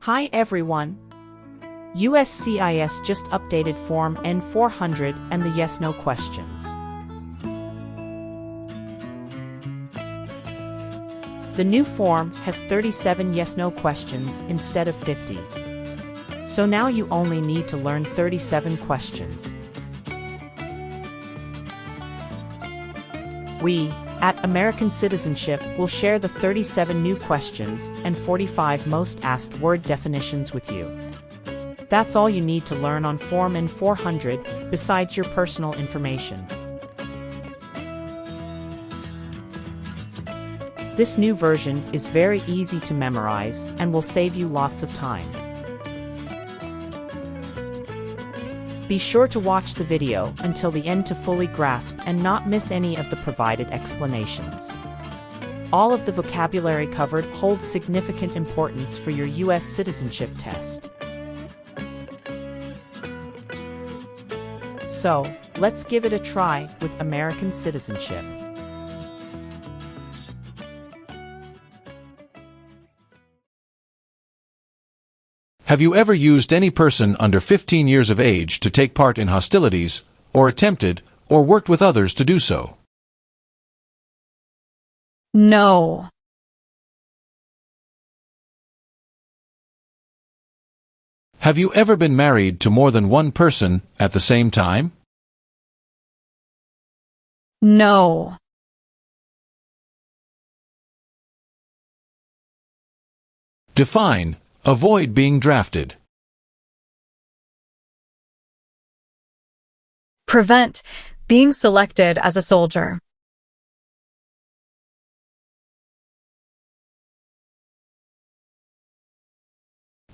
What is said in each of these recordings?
Hi everyone. USCIS just updated Form N400 and the yes-no questions. The new form has 37 yes-no questions instead of 50. So now you only need to learn 37 questions. We, at American Citizenship, will share the 37 new questions and 45 most asked word definitions with you. That's all you need to learn on Form N400, besides your personal information. This new version is very easy to memorize and will save you lots of time. Be sure to watch the video until the end to fully grasp and not miss any of the provided explanations. All of the vocabulary covered holds significant importance for your US citizenship test. So, let's give it a try with American Citizenship. Have you ever used any person under 15 years of age to take part in hostilities, or attempted, or worked with others to do so? No. Have you ever been married to more than one person at the same time? No. Define, avoid being drafted. Prevent being selected as a soldier.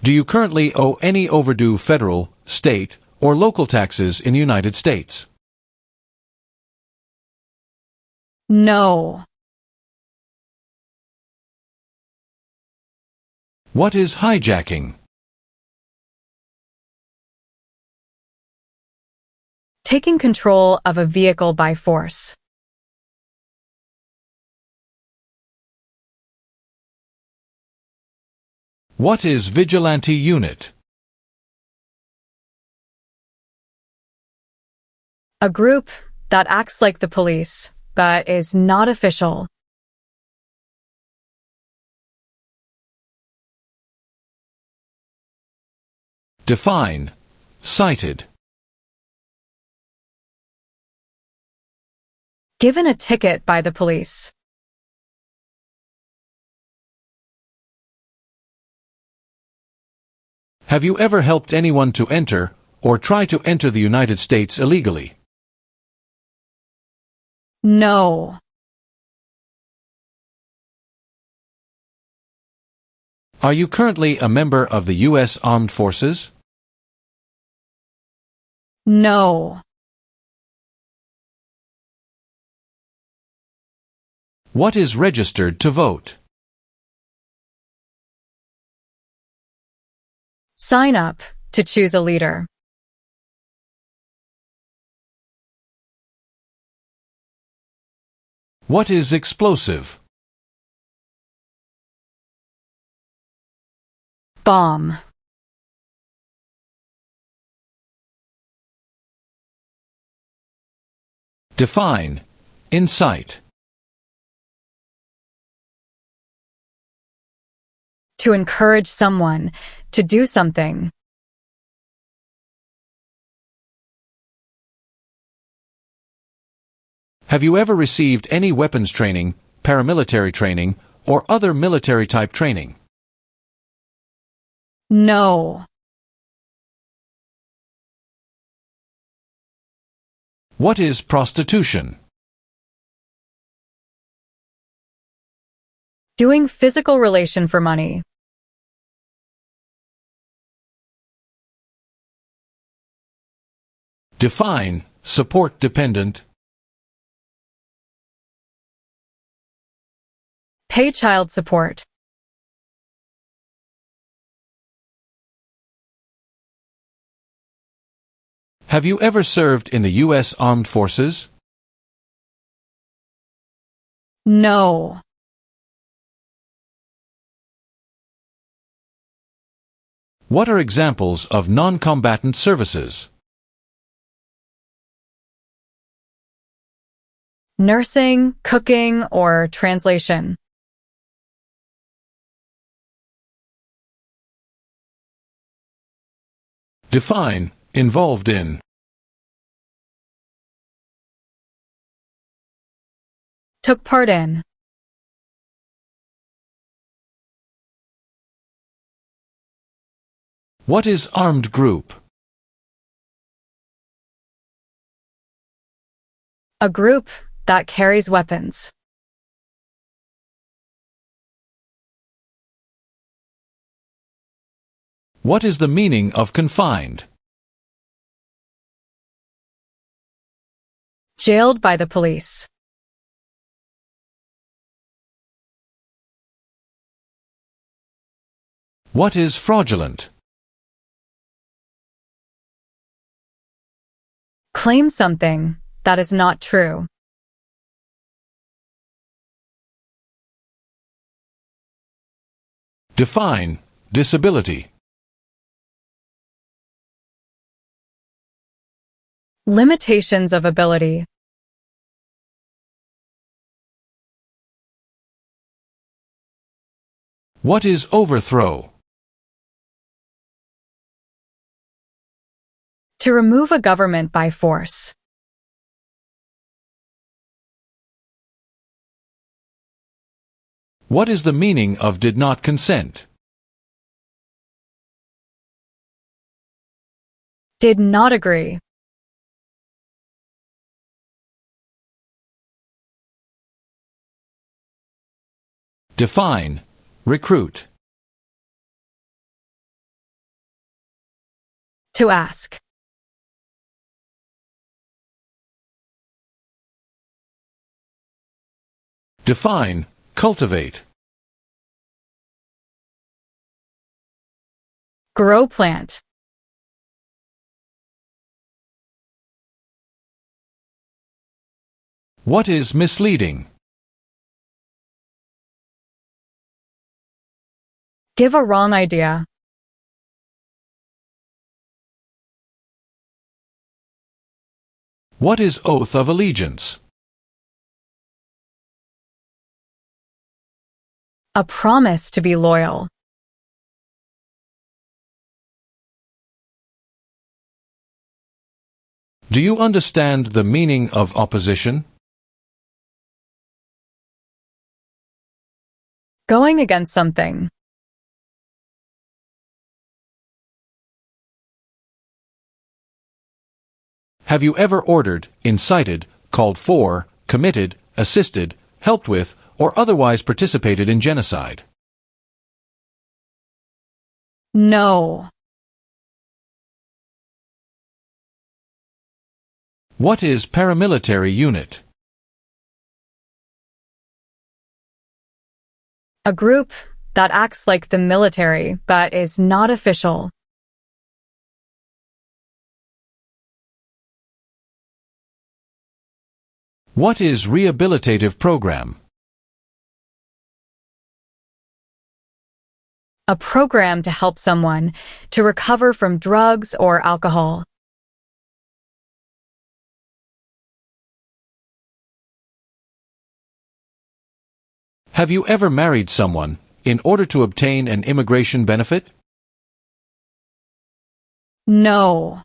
Do you currently owe any overdue federal, state, or local taxes in the United States? No. What is hijacking? Taking control of a vehicle by force. What is vigilante unit? A group that acts like the police, but is not official. Define, cited. Given a ticket by the police. Have you ever helped anyone to enter, or try to enter the United States illegally? No. Are you currently a member of the U.S. Armed Forces? No. What is registered to vote? Sign up to choose a leader. What is explosive? Bomb. Define, incite. To encourage someone to do something. Have you ever received any weapons training, paramilitary training, or other military-type training? No. What is prostitution? Doing physical relation for money. Define, support dependent. Pay child support. Have you ever served in the U.S. Armed Forces? No. What are examples of non-combatant services? Nursing, cooking, or translation. Define involved in. Took part in. What is armed group? A group that carries weapons. What is the meaning of confined? Jailed by the police. What is fraudulent? Claim something that is not true. Define disability. Limitations of ability. What is overthrow? To remove a government by force. What is the meaning of did not consent? Did not agree. Define recruit. To ask. Define cultivate. Grow plant. What is misleading? Give a wrong idea. What is oath of allegiance? A promise to be loyal. Do you understand the meaning of opposition? Going against something. Have you ever ordered, incited, called for, committed, assisted, helped with, or otherwise participated in genocide? No. What is paramilitary unit? A group that acts like the military but is not official. What is rehabilitative program? A program to help someone to recover from drugs or alcohol. Have you ever married someone in order to obtain an immigration benefit? No.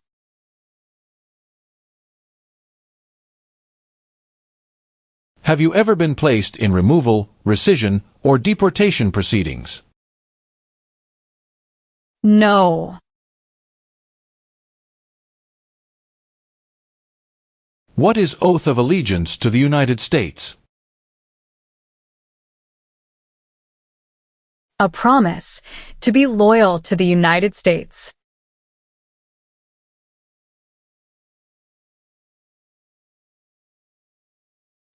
Have you ever been placed in removal, rescission, or deportation proceedings? No. What is oath of allegiance to the United States? A promise to be loyal to the United States.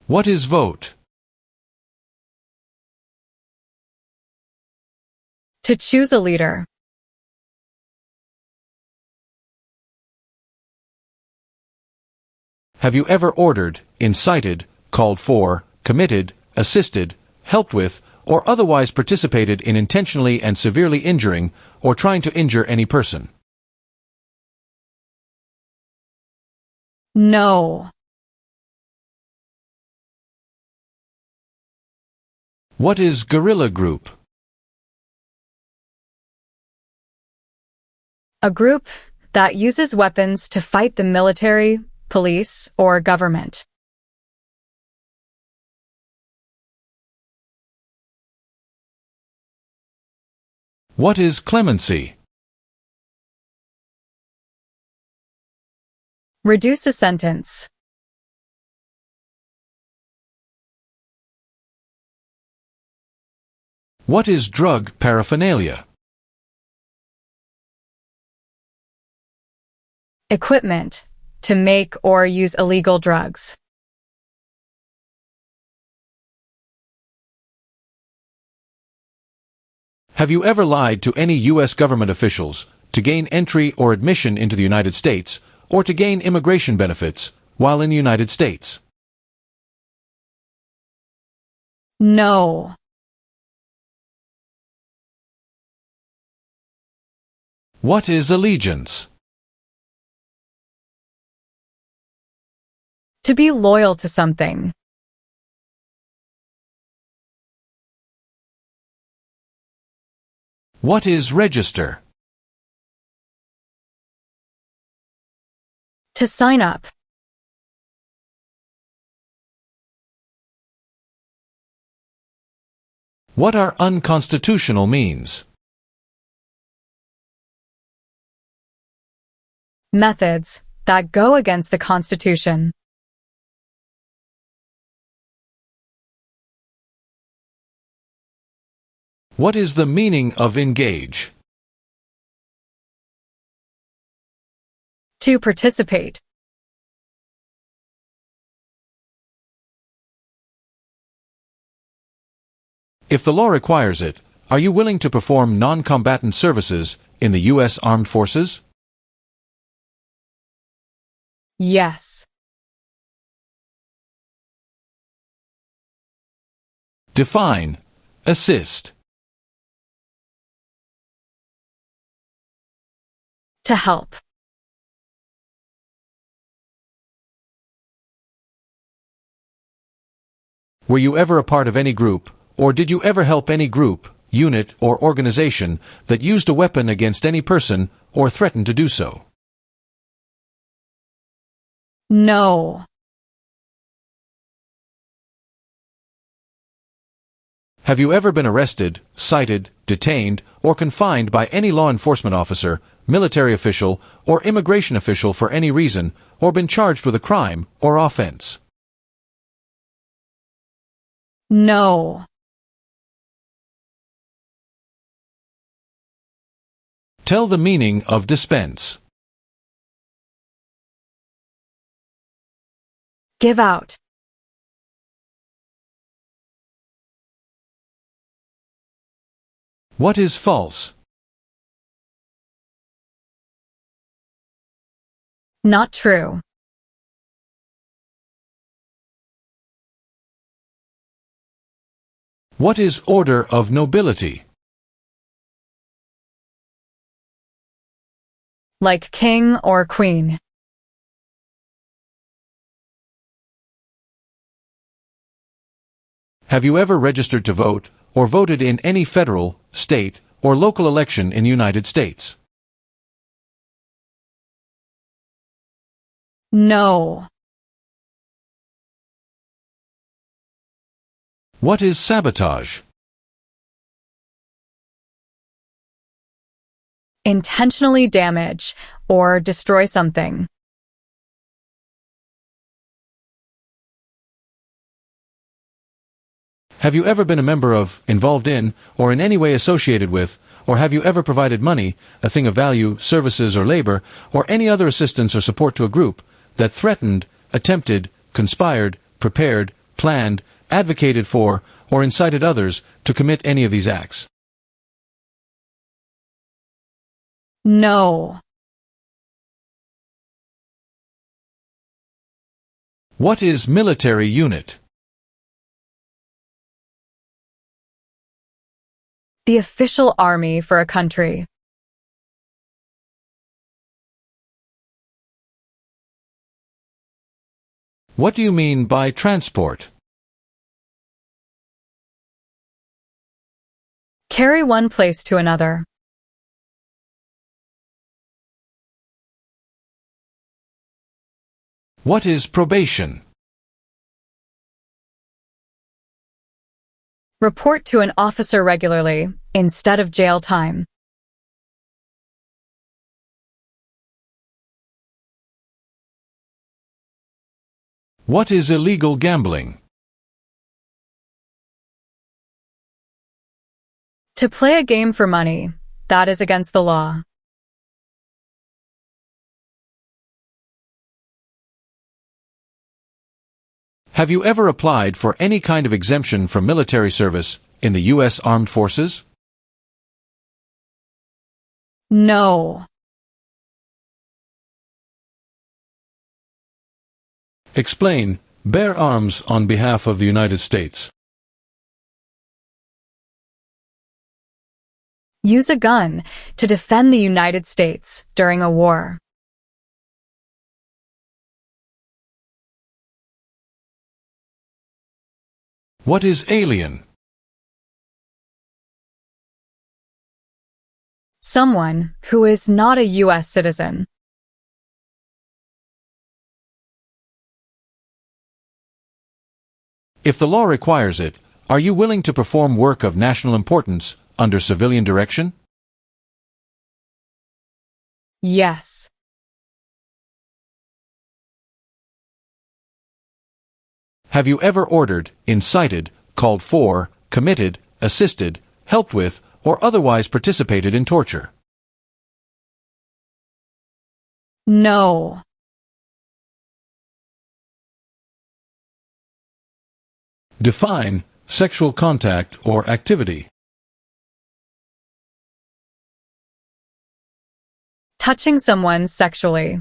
What is vote? To choose a leader. Have you ever ordered, incited, called for, committed, assisted, helped with, or otherwise participated in intentionally and severely injuring or trying to injure any person? No. What is guerrilla group? A group that uses weapons to fight the military, police, or government. What is clemency? Reduce a sentence. What is drug paraphernalia? Equipment to make or use illegal drugs. Have you ever lied to any U.S. government officials to gain entry or admission into the United States or to gain immigration benefits while in the United States? No. What is allegiance? To be loyal to something. What is register? To sign up. What are unconstitutional means? Methods that go against the Constitution. What is the meaning of engage? To participate. If the law requires it, are you willing to perform non-combatant services in the U.S. Armed Forces? Yes. Define assist. To help. Were you ever a part of any group, or did you ever help any group, unit, or organization that used a weapon against any person or threatened to do so? No. Have you ever been arrested, cited, detained, or confined by any law enforcement officer, military official, or immigration official for any reason, or been charged with a crime or offense? No. Tell the meaning of dispense. Give out. What is false? Not true. What is order of nobility? Like king or queen. Have you ever registered to vote or voted in any federal, state, or local election in the United States? No. What is sabotage? Intentionally damage or destroy something. Have you ever been a member of, involved in, or in any way associated with, or have you ever provided money, a thing of value, services, or labor, or any other assistance or support to a group that threatened, attempted, conspired, prepared, planned, advocated for, or incited others to commit any of these acts? No. What is military unit? The official army for a country. What do you mean by transport? Carry one place to another. What is probation? Report to an officer regularly, instead of jail time. What is illegal gambling? To play a game for money, that is against the law. Have you ever applied for any kind of exemption from military service in the U.S. Armed Forces? No. Explain. Bear arms on behalf of the United States. Use a gun to defend the United States during a war. What is alien? Someone who is not a US citizen. If the law requires it, are you willing to perform work of national importance under civilian direction? Yes. Have you ever ordered, incited, called for, committed, assisted, helped with, or otherwise participated in torture? No. Define sexual contact or activity. Touching someone sexually.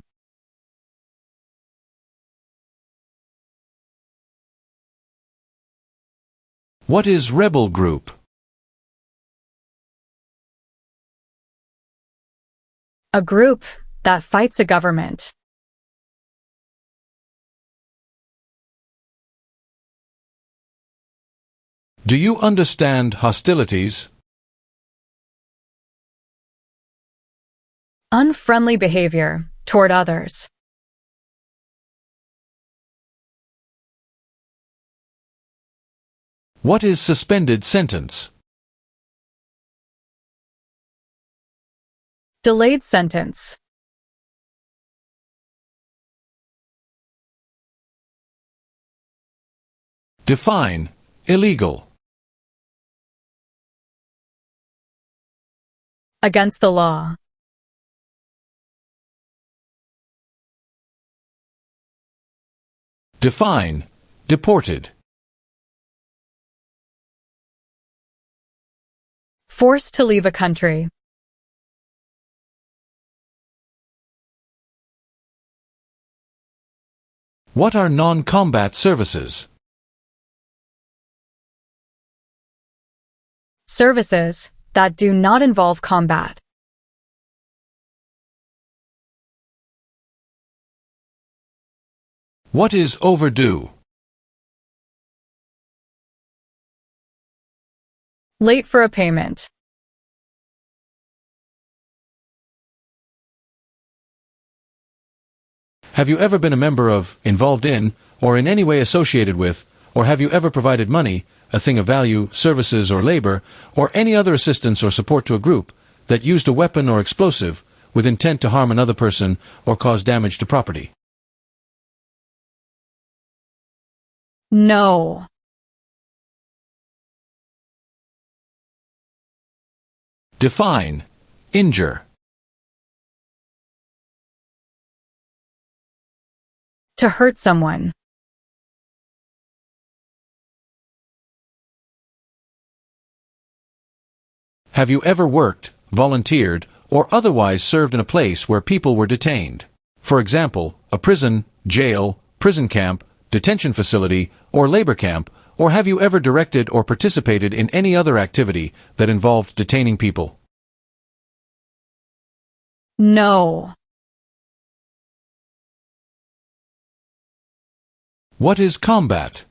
What is rebel group? A group that fights a government. Do you understand hostilities? Unfriendly behavior toward others. What is suspended sentence? Delayed sentence. Define illegal. Against the law. Define deported. Forced to leave a country. What are non-combat services? Services that do not involve combat. What is overdue? Late for a payment. Have you ever been a member of, involved in, or in any way associated with, or have you ever provided money, a thing of value, services or labor, or any other assistance or support to a group that used a weapon or explosive with intent to harm another person or cause damage to property? No. Define injure. To hurt someone. Have you ever worked, volunteered, or otherwise served in a place where people were detained? For example, a prison, jail, prison camp, detention facility, or labor camp, or have you ever directed or participated in any other activity that involved detaining people? No. What is combat?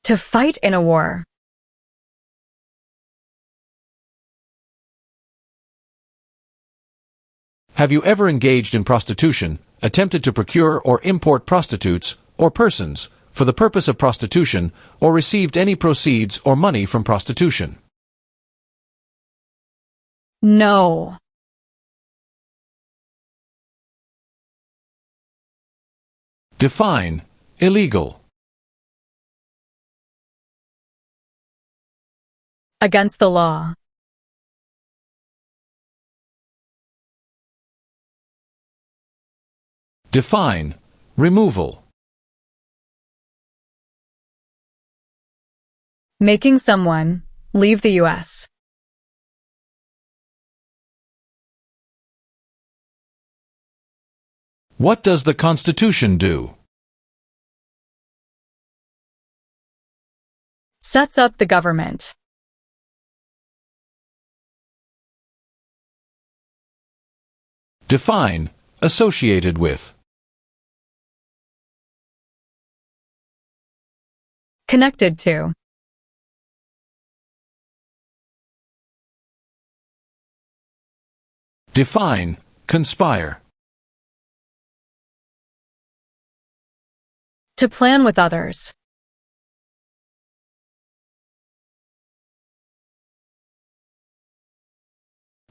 To fight in a war. Have you ever engaged in prostitution, attempted to procure or import prostitutes or persons for the purpose of prostitution, or received any proceeds or money from prostitution? No. Define illegal. Against the law. Define removal. Making someone leave the U.S. What does the Constitution do? Sets up the government. Define associated with. Connected to. Define conspire. To plan with others.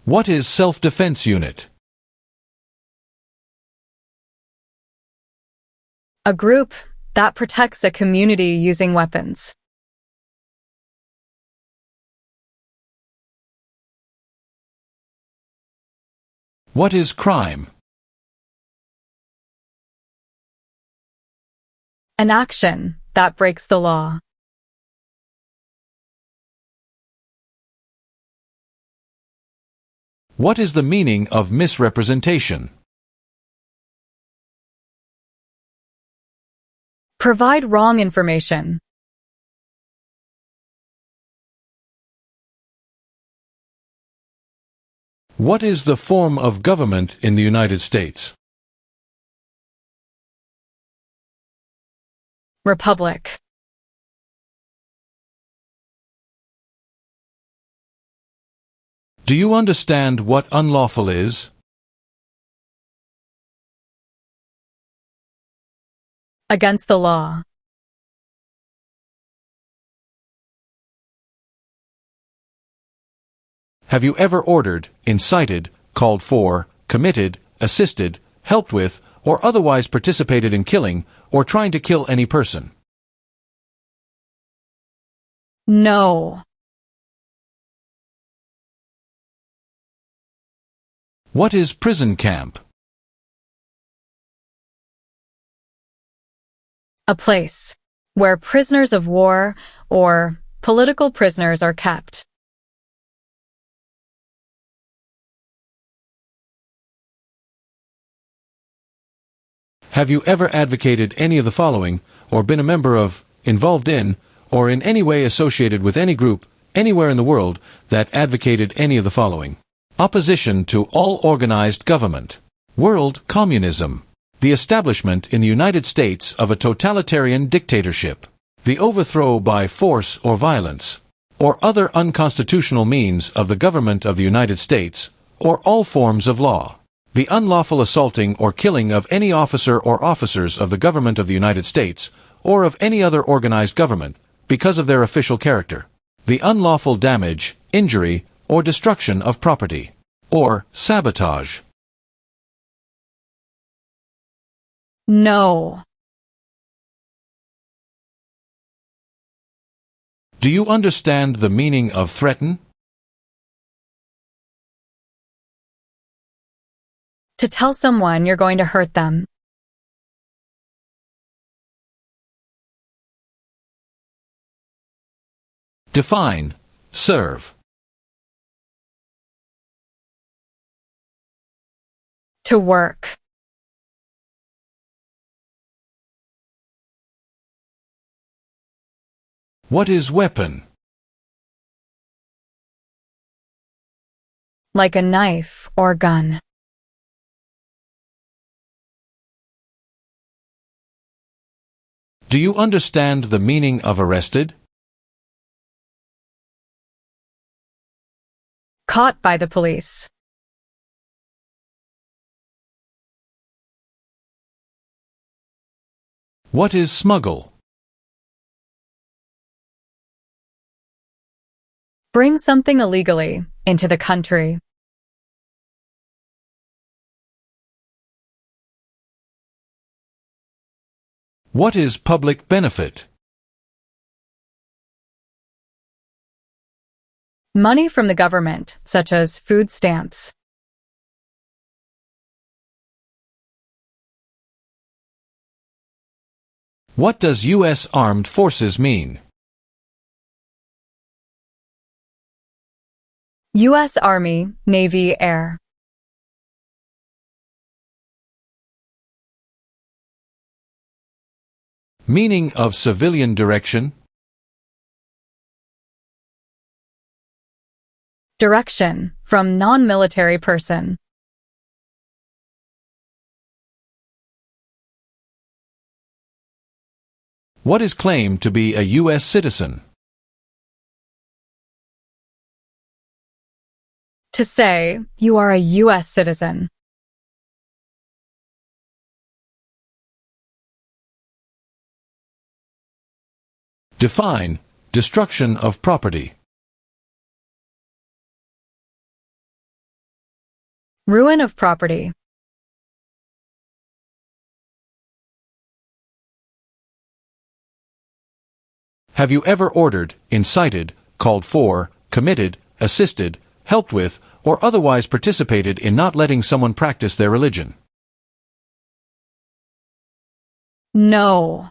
What is self-defense unit? A group that protects a community using weapons. What is crime? An action that breaks the law. What is the meaning of misrepresentation? Provide wrong information. What is the form of government in the United States? Republic. Do you understand what unlawful is? Against the law. Have you ever ordered, incited, called for, committed, assisted, helped with, or otherwise participated in killing, or trying to kill any person? No. What is prison camp? A place where prisoners of war or political prisoners are kept. Have you ever advocated any of the following, or been a member of, involved in, or in any way associated with any group, anywhere in the world, that advocated any of the following? Opposition to all organized government. World communism. The establishment in the United States of a totalitarian dictatorship. The overthrow by force or violence, or other unconstitutional means of the government of the United States, or all forms of law. The unlawful assaulting or killing of any officer or officers of the government of the United States, or of any other organized government, because of their official character. The unlawful damage, injury, or destruction of property. Or sabotage. No. Do you understand the meaning of threaten? To tell someone you're going to hurt them. Define serve. To work. What is weapon? Like a knife or gun. Do you understand the meaning of arrested? Caught by the police. What is smuggle? Bring something illegally into the country. What is public benefit? Money from the government, such as food stamps. What does U.S. Armed Forces mean? U.S. Army, Navy, Air. Meaning of civilian direction? Direction, from non-military person. What is claimed to be a U.S. citizen? To say, you are a U.S. citizen. Define destruction of property. Ruin of property. Have you ever ordered, incited, called for, committed, assisted, helped with, or otherwise participated in not letting someone practice their religion? No.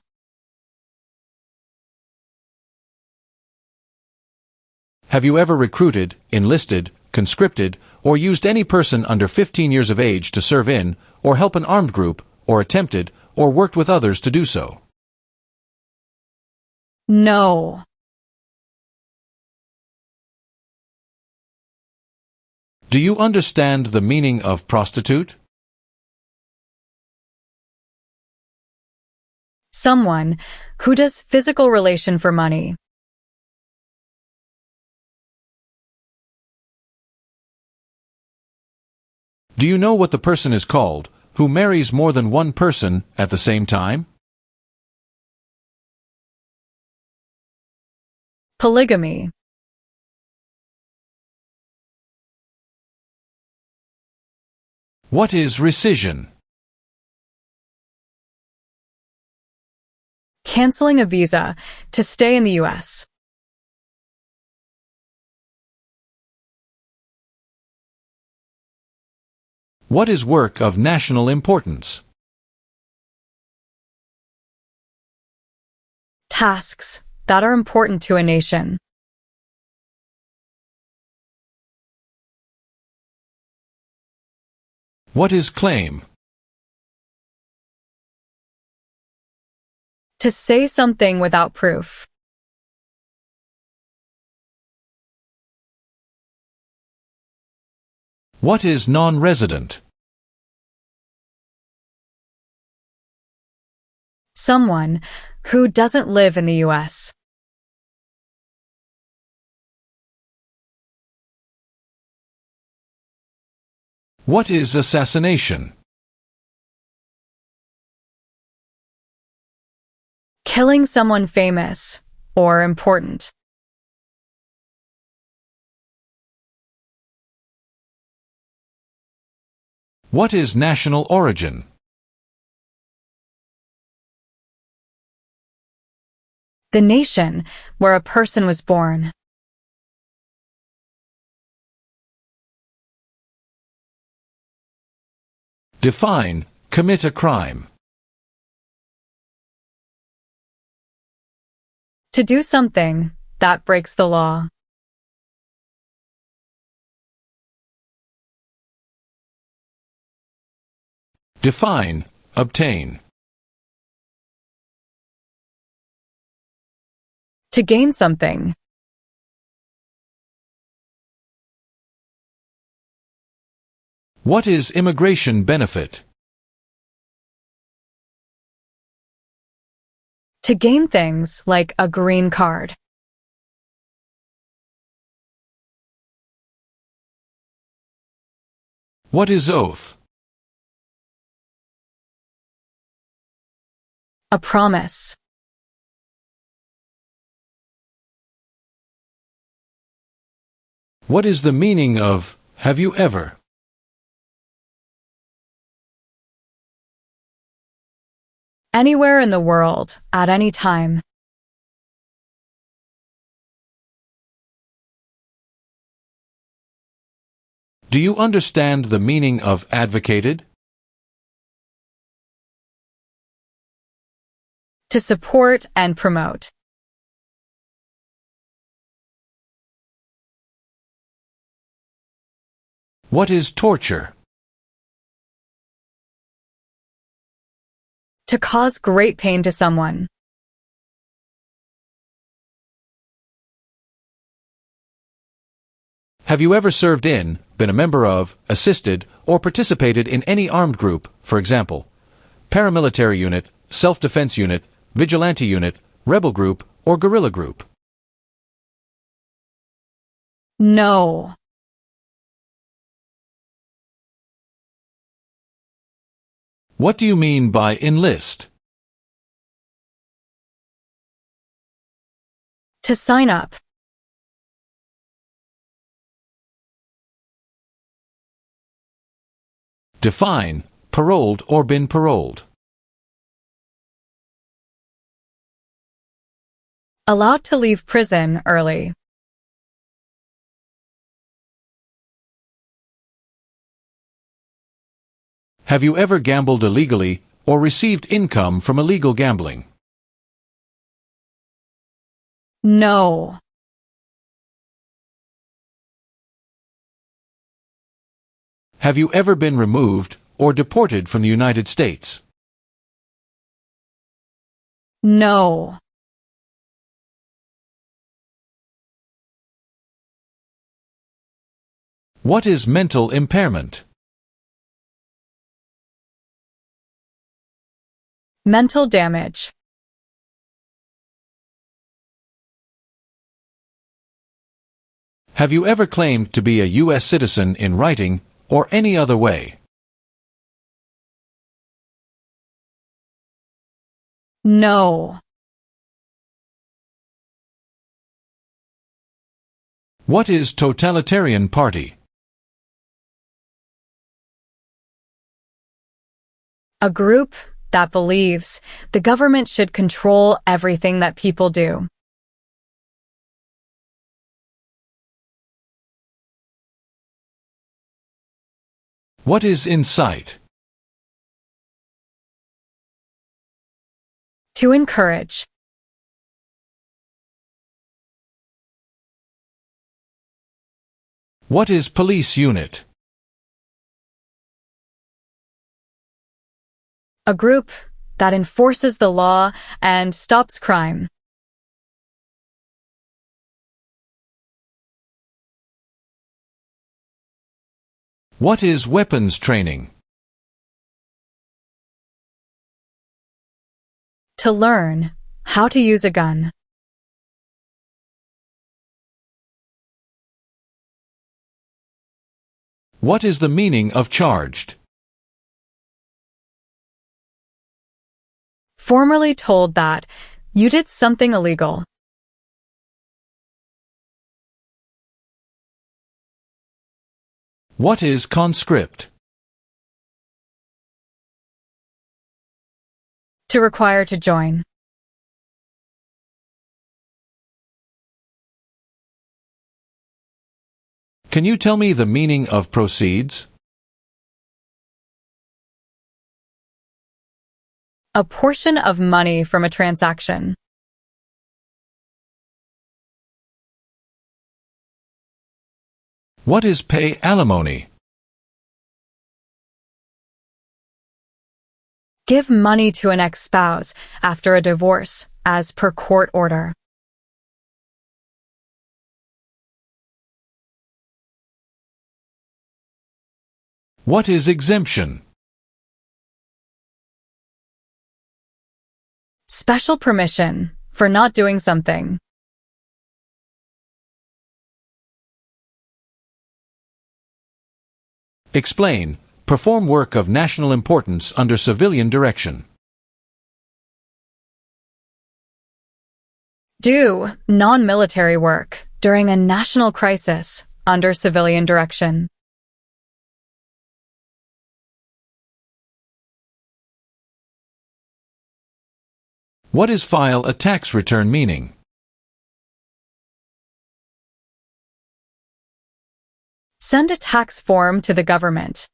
Have you ever recruited, enlisted, conscripted, or used any person under 15 years of age to serve in, or help an armed group, or attempted, or worked with others to do so? No. Do you understand the meaning of prostitute? Someone who does physical relation for money. Do you know what the person is called, who marries more than one person at the same time? Polygamy. What is rescission? Canceling a visa to stay in the U.S. What is work of national importance? Tasks that are important to a nation. What is claim? To say something without proof. What is non-resident? Someone who doesn't live in the U.S. What is assassination? Killing someone famous or important. What is national origin? The nation where a person was born. Define commit a crime. To do something that breaks the law. Define obtain. To gain something. What is immigration benefit? To gain things like a green card. What is oath? A promise. What is the meaning of have you ever? Anywhere in the world, at any time. Do you understand the meaning of advocated? To support and promote. What is torture? To cause great pain to someone. Have you ever served in, been a member of, assisted, or participated in any armed group, for example, paramilitary unit, self-defense unit, vigilante unit, rebel group, or guerrilla group? No. What do you mean by enlist? To sign up. Define, paroled or been paroled. Allowed to leave prison early. Have you ever gambled illegally or received income from illegal gambling? No. Have you ever been removed or deported from the United States? No. What is mental impairment? Mental damage. Have you ever claimed to be a US citizen in writing or any other way? No. What is totalitarian party? A group that believes the government should control everything that people do. What is incite? To encourage. What is police unit? A group that enforces the law and stops crime. What is weapons training? To learn how to use a gun. What is the meaning of charged? Formerly told that you did something illegal. What is conscript? To require to join. Can you tell me the meaning of proceeds? A portion of money from a transaction. What is pay alimony? Give money to an ex-spouse after a divorce, as per court order. What is exemption? Special permission for not doing something. Explain. Perform work of national importance under civilian direction. Do non-military work during a national crisis under civilian direction. What is file a tax return meaning? Send a tax form to the government.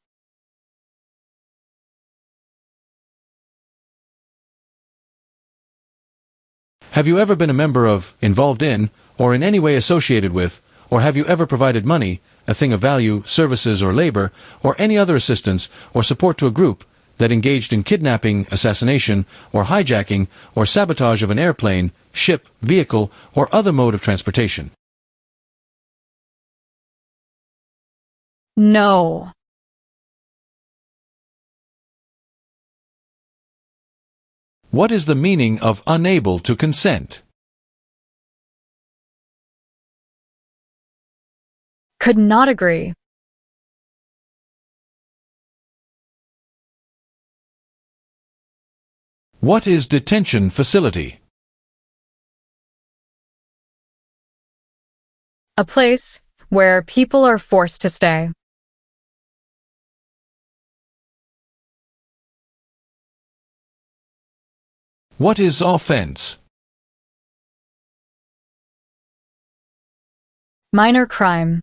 Have you ever been a member of, involved in, or in any way associated with, or have you ever provided money, a thing of value, services or labor, or any other assistance or support to a group that engaged in kidnapping, assassination, or hijacking, or sabotage of an airplane, ship, vehicle, or other mode of transportation? No. What is the meaning of unable to consent? Could not agree. What is detention facility? A place where people are forced to stay. What is offense? Minor crime.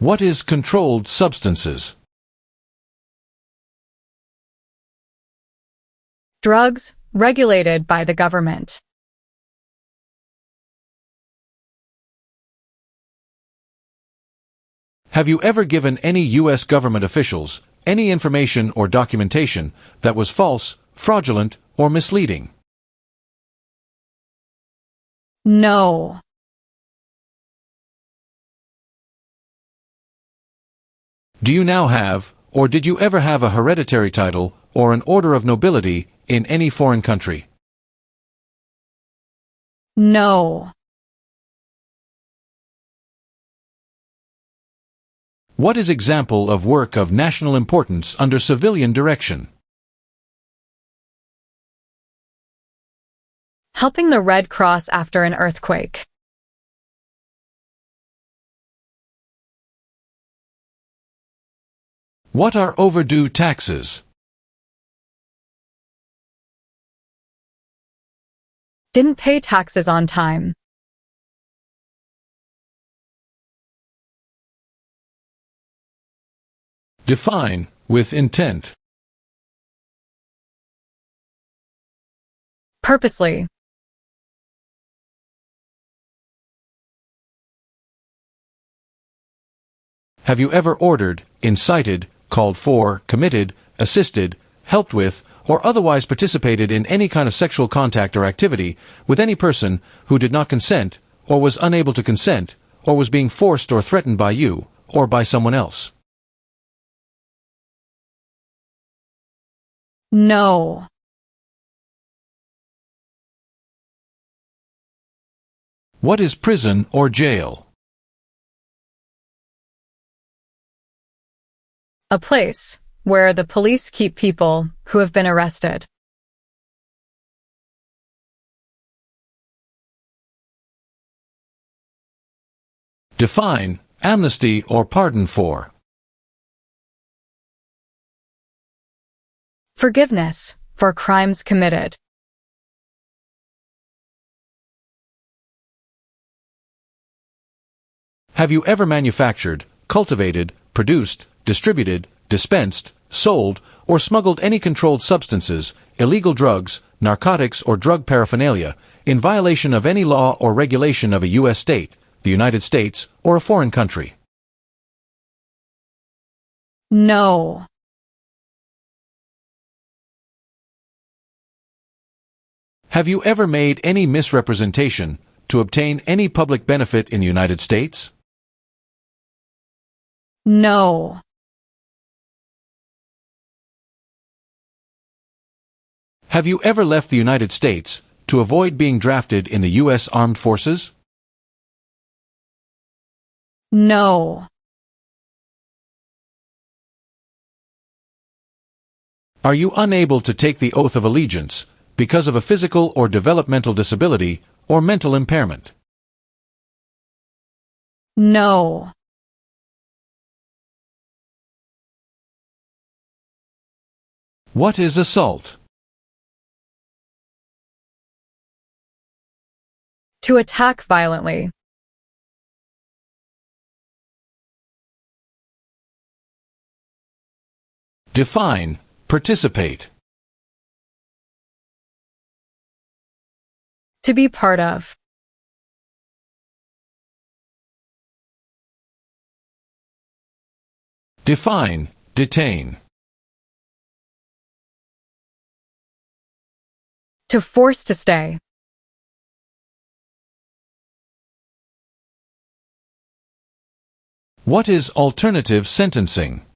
What is controlled substances? Drugs regulated by the government. Have you ever given any U.S. government officials any information or documentation that was false, fraudulent, or misleading? No. Do you now have, or did you ever have a hereditary title or an order of nobility in any foreign country? No. What is example of work of national importance under civilian direction? Helping the Red Cross after an earthquake. What are overdue taxes? Didn't pay taxes on time. Define, with intent. Purposely. Have you ever ordered, incited, called for, committed, assisted, helped with, or otherwise participated in any kind of sexual contact or activity with any person who did not consent, or was unable to consent, or was being forced or threatened by you, or by someone else? No. What is prison or jail? A place where the police keep people who have been arrested. Define, amnesty or pardon for. Forgiveness for crimes committed. Have you ever manufactured, cultivated, produced, distributed, dispensed, sold, or smuggled any controlled substances, illegal drugs, narcotics, or drug paraphernalia in violation of any law or regulation of a U.S. state, the United States, or a foreign country? No. Have you ever made any misrepresentation, to obtain any public benefit in the United States? No. Have you ever left the United States to avoid being drafted in the U.S. Armed Forces? No. Are you unable to take the oath of allegiance because of a physical or developmental disability or mental impairment? No. What is assault? To attack violently. Define, participate. To be part of. Define, detain. To force to stay. What is alternative sentencing?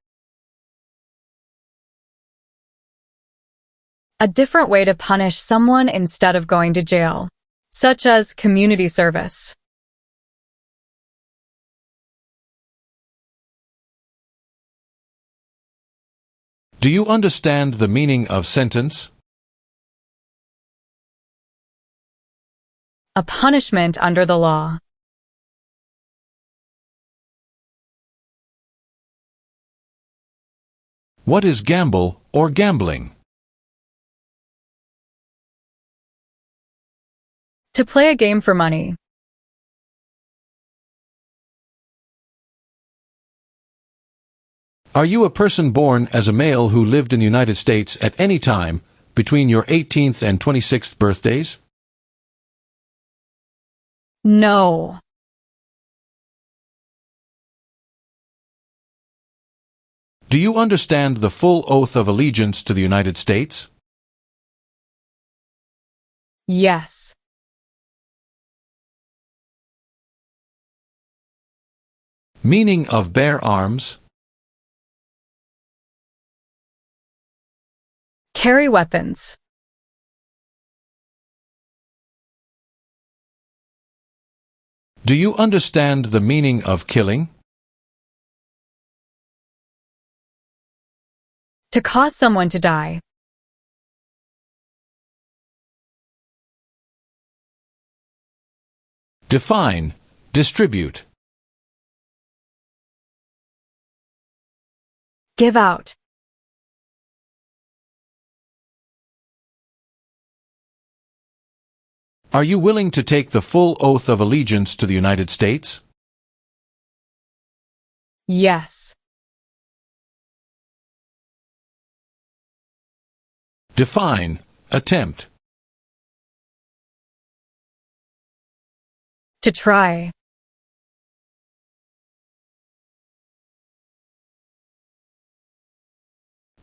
A different way to punish someone instead of going to jail, such as community service. Do you understand the meaning of sentence? A punishment under the law. What is gamble or gambling? To play a game for money. Are you a person born as a male who lived in the United States at any time between your 18th and 26th birthdays? No. Do you understand the full oath of allegiance to the United States? Yes. Meaning of bear arms? Carry weapons. Do you understand the meaning of killing? To cause someone to die. Define, distribute. Give out. Are you willing to take the full oath of allegiance to the United States? Yes. Define, attempt. To try.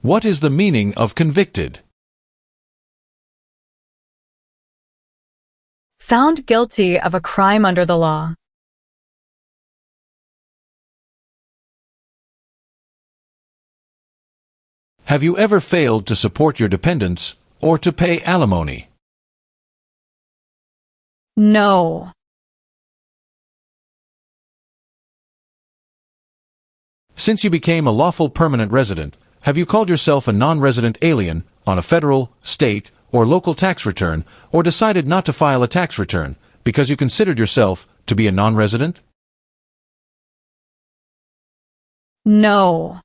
What is the meaning of convicted? Found guilty of a crime under the law. Have you ever failed to support your dependents or to pay alimony? No. Since you became a lawful permanent resident, have you called yourself a non-resident alien on a federal, state, or local tax return, or decided not to file a tax return because you considered yourself to be a non-resident? No.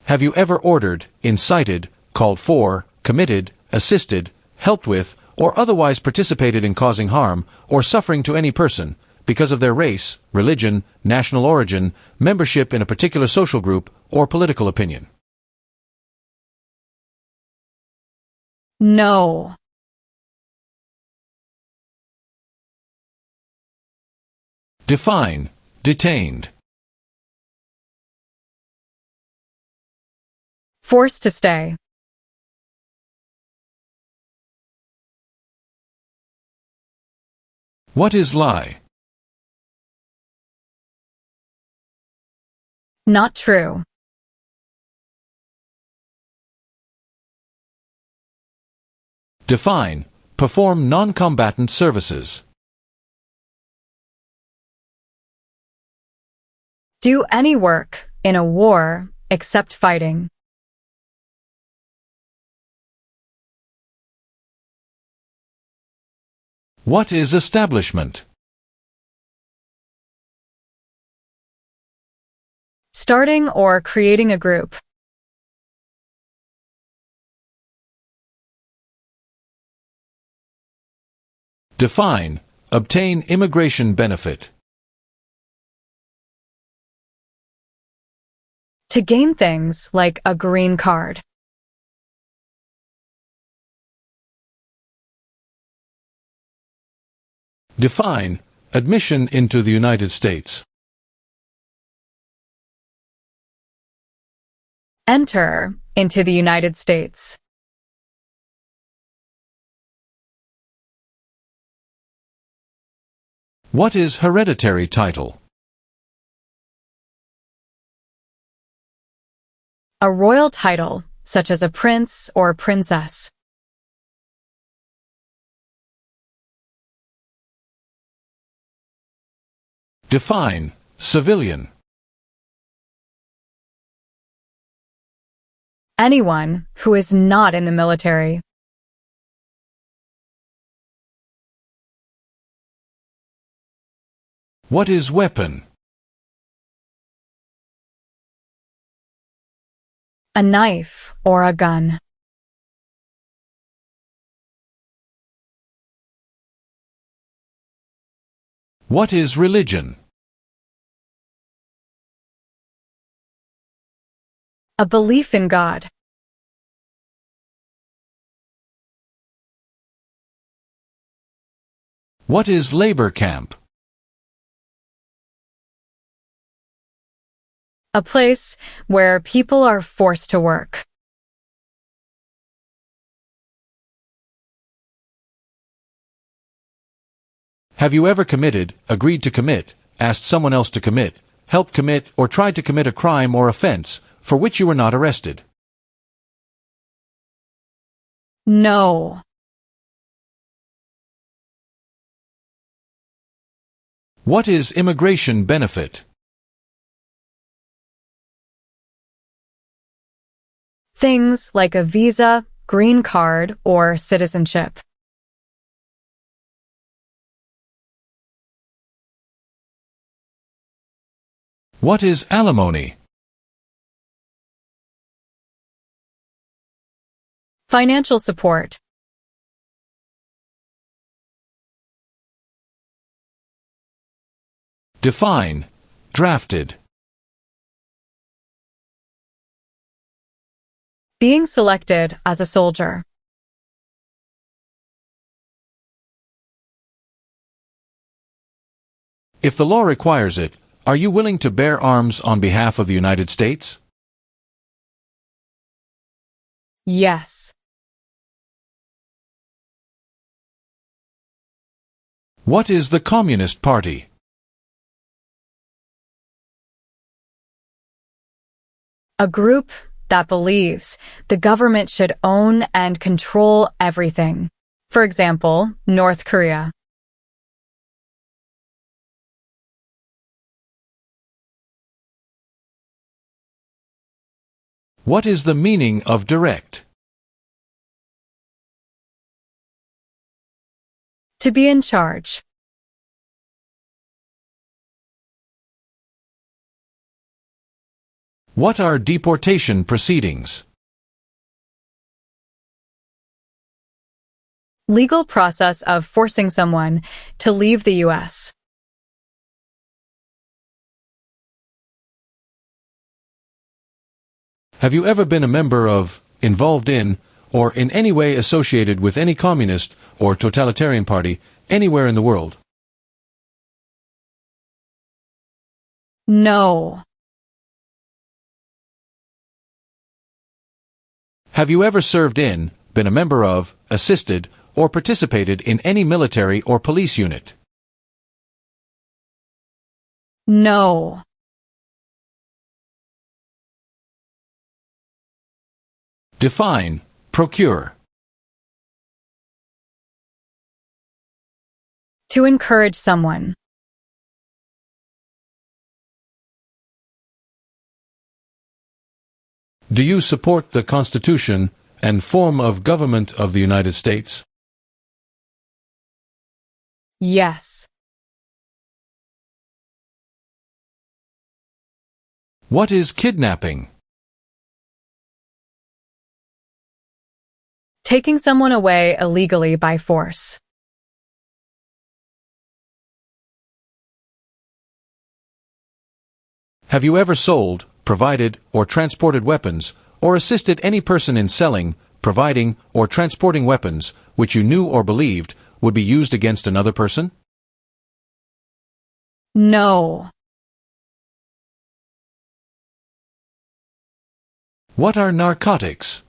Have you ever ordered, incited, called for, committed, assisted, helped with, or otherwise participated in causing harm or suffering to any person because of their race, religion, national origin, membership in a particular social group, or political opinion? No. Define, detained. Forced to stay. What is lie? Not true. Define. Perform non-combatant services. Do any work in a war except fighting. What is establishment? Starting or creating a group. Define. Obtain immigration benefit. To gain things like a green card. Define. Admission into the United States. Enter into the United States. What is hereditary title? A royal title, such as a prince or princess. Define. Civilian. Anyone who is not in the military. What is weapon? A knife or a gun. What is religion? A belief in God. What is labor camp? A place where people are forced to work. Have you ever committed, agreed to commit, asked someone else to commit, helped commit, or tried to commit a crime or offense for which you were not arrested? No. What is immigration benefit? Things like a visa, green card, or citizenship. What is alimony? Financial support. Define. Drafted. Being selected as a soldier. If the law requires it, are you willing to bear arms on behalf of the United States? Yes. What is the Communist Party? A group that believes the government should own and control everything. For example, North Korea. What is the meaning of direct? To be in charge. What are deportation proceedings? Legal process of forcing someone to leave the U.S. Have you ever been a member of, involved in, or in any way associated with any communist or totalitarian party anywhere in the world? No. Have you ever served in, been a member of, assisted, or participated in any military or police unit? No. Define, procure. To encourage someone. Do you support the Constitution and form of government of the United States? Yes. What is kidnapping? Taking someone away illegally by force. Have you ever sold, provided, or transported weapons, or assisted any person in selling, providing, or transporting weapons which you knew or believed would be used against another person? No. What are narcotics?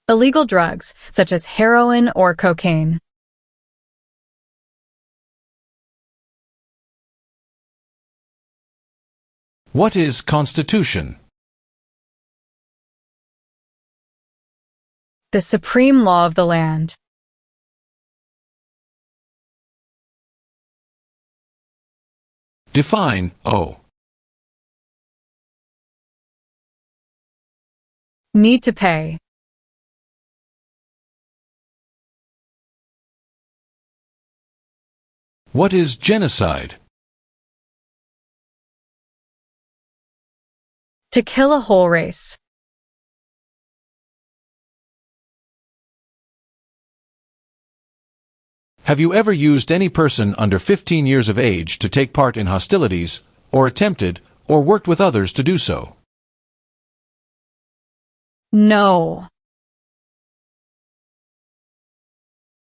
Illegal drugs, such as heroin or cocaine. What is Constitution? The supreme law of the land. Define, O. Need to pay. What is genocide? To kill a whole race. Have you ever used any person under 15 years of age to take part in hostilities, or attempted, or worked with others to do so? No.